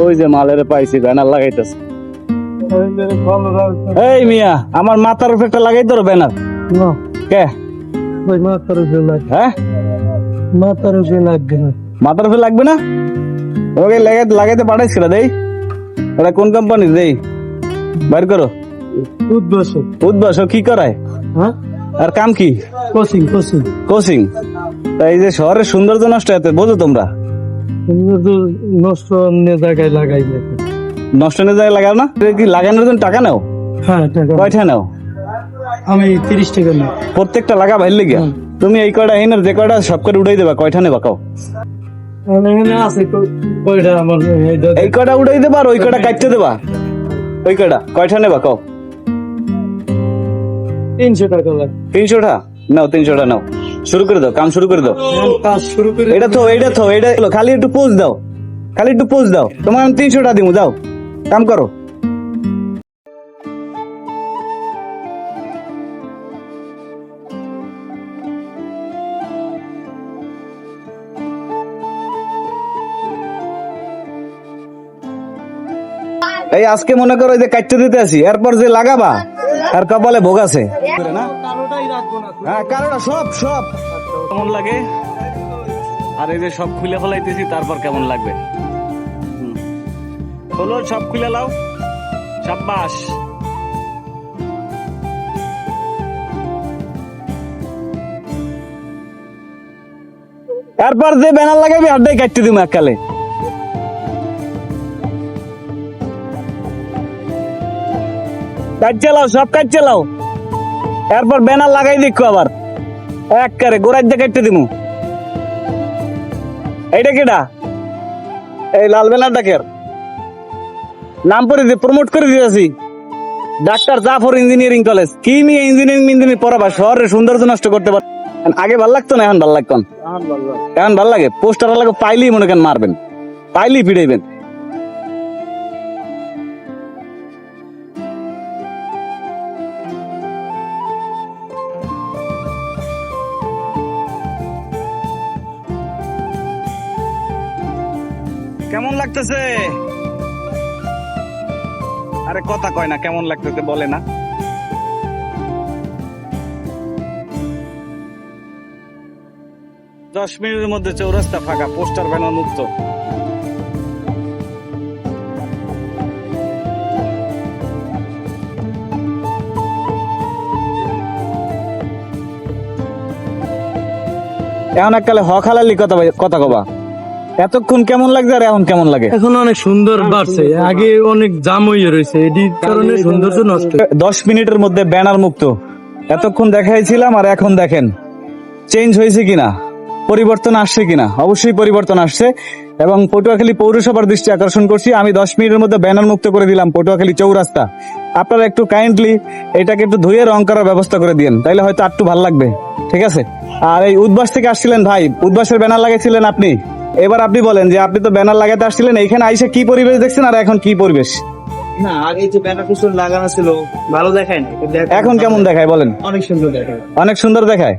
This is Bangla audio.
ওই যে মালের পাইছি ব্যানার লাগাইতেছে। এই মিয়া আমার মাথার উপরে একটা লাগাই তোর ব্যানার কে? হ্যাঁ মাথার উপরে লাগবে না? ওকে লাগাইতে পাঠাইছিল দেই। ওটা কোন কোম্পানি দেই বাইর করো। উদ্বাস কি করায় আর কাম কি? কোচিং। এই যে শহরের সৌন্দর্য নষ্ট হতে বোঝো তোমরা? নষ্ট জায়গায় লাগাই নষ্ট জায়গায় লাগাও না? কি লাগানোর জন্য টাকা নাও? হ্যাঁ কয়টা নাও? আমি 30 টাকা নিই প্রত্যেকটা লাগা ভাইলে গিয়া। তুমি এই কয়টা এনের যে কয়টা সব করে উড়াই দেবা, কয়টা নেবা কাও? আছে কয়টা আমার এই কয়টা উড়াই দেবা আর ওই কয়টা কাটতে দেবা। ওই কয়টা কয়টা নেবা কাও? 300 টাকা লাগে। 300টা নাও, 300টা নাও। শুরু করে দাও, কাম শুরু করে দাও। কাজ শুরু করে এটা খালি একটু পোজ দাও, তোমার আমি 300টা দিব, দাও কাম করো। এই আজকে মনে করো যে কাটতে দিতে আসি, এরপর যে লাগাবা আর কপালে ভোগ আছে না? হ্যাঁ কারোটা সব কেমন লাগে আর এই যে সব খুলে ফেলাইতেছি, তারপর কেমন লাগবে হলো? সব খুলে লাও, সাব্বাস। এরপর যে ব্যানার লাগাবি আড্ডাই কাটতে দিব এককালে। কাট চালাও, সব কাট চালাও, এরপর ব্যানার লাগাই দেখো আবার একবারে গোড়ার দিয়ে কাটতে দিব। এইটা কেডা? এই লাল ব্যানারটা কের? নাম পরে দিয়ে প্রমোট করে দিয়েছি, ডাক্তার জাফর ইঞ্জিনিয়ারিং কলেজ। কি নিয়ে ইঞ্জিনিয়ারিং পড়াবা? শহরের সৌন্দর্য নষ্ট করতে পার। আগে ভাল লাগতো না, এখন ভাল লাগতো না। এখন ভাল লাগে। পোস্টার লাগে পাইলেই মনে করেন মারবেন, পাইলেই পিড়াইবেন। কেমন লাগতেছে? আরে কথা কয় না, কেমন লাগতেছে বলে না। 10 মিনিটের মধ্যে চৌরাস্তা ফাঁকা, পোস্টার ব্যানার মুক্ত। এখন এককালে হখালালি কথা কবা। এতক্ষণ কেমন লাগছে আর এখন কেমন লাগে? এখন অনেক সুন্দর বাড়ছে, আগে অনেক জাম হয়ে রয়েছে, এটির কারণে সৌন্দর্য নষ্ট। 10 মিনিটের মধ্যে ব্যানার মুক্ত। এতক্ষণ দেখাইছিলাম আর এখন দেখেন চেঞ্জ হয়েছে কিনা, পরিবর্তন আসছে কিনা। অবশ্যই পরিবর্তন আসছে এবং পটুয়াখালী পৌরসভার দৃষ্টি আকর্ষণ করছি। আমি 10 মিনিটের মধ্যে ব্যানার মুক্ত করে দিলাম পটুয়াখালী চৌরাস্তা। আপনারা একটু কাইন্ডলি এটাকে একটু ধুয়ে রং করার ব্যবস্থা করে দিন, তাইলে হয়তো একটু ভালো লাগবে। ঠিক আছে? আর এই উদ্বাস থেকে আসছিলেন ভাই, উদ্বাসের ব্যানার লাগাইছিলেন আপনি। এবার আপনি বলেন যে আপনি তো ব্যানার লাগাতে আসছিলেন, এইখানে আইসে কি পরিবেশ দেখছেন আর এখন কি পরিবেশ? না, আগে যে ব্যানার কুশন লাগানো ছিল ভালো দেখায় না, এখন কেমন দেখায় বলেন? অনেক সুন্দর দেখায়। অনেক সুন্দর দেখায়।